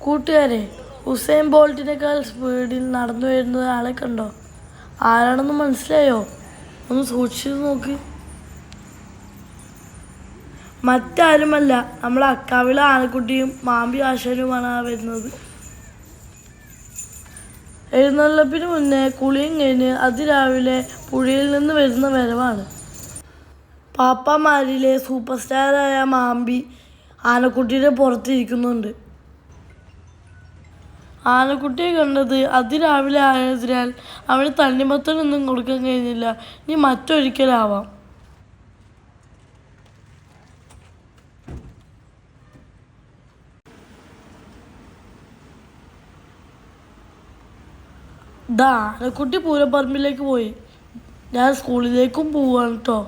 കൂട്ടുകാരെ, ഉസൈൻ ബോൾട്ടിനേക്കാൾ സ്പീഡിൽ നടന്നു വരുന്നത് ആളെ കണ്ടോ? ആരാണെന്ന് മനസ്സിലായോ? ഒന്ന് സൂക്ഷിച്ചു നോക്ക്. മറ്റാരുമല്ല, നമ്മളെ അക്കാവിലെ ആനക്കുട്ടിയും മാമ്പി ആശാനുമാണ് വരുന്നത്. എഴുന്നള്ളപ്പിന് മുന്നേ കുളിയും കഴിഞ്ഞ് അതിരാവിലെ പുഴയിൽ നിന്ന് വരുന്ന വരവാണ്. പാപ്പാമാരിലെ സൂപ്പർ സ്റ്റാറായ മാമ്പി ആനക്കുട്ടിയുടെ പുറത്തിരിക്കുന്നുണ്ട്. ആനക്കുട്ടിയെ കണ്ടത് അതിരാവിലെ ആയതിനാൽ അവന് തണ്ണിമത്തനൊന്നും കൊടുക്കാൻ കഴിഞ്ഞില്ല. ഇനി മറ്റൊരിക്കലാവാം. ആനക്കുട്ടി പൂരപ്പറമ്പിലേക്ക് പോയി. ഞാൻ സ്കൂളിലേക്കും പോവാണ് കേട്ടോ.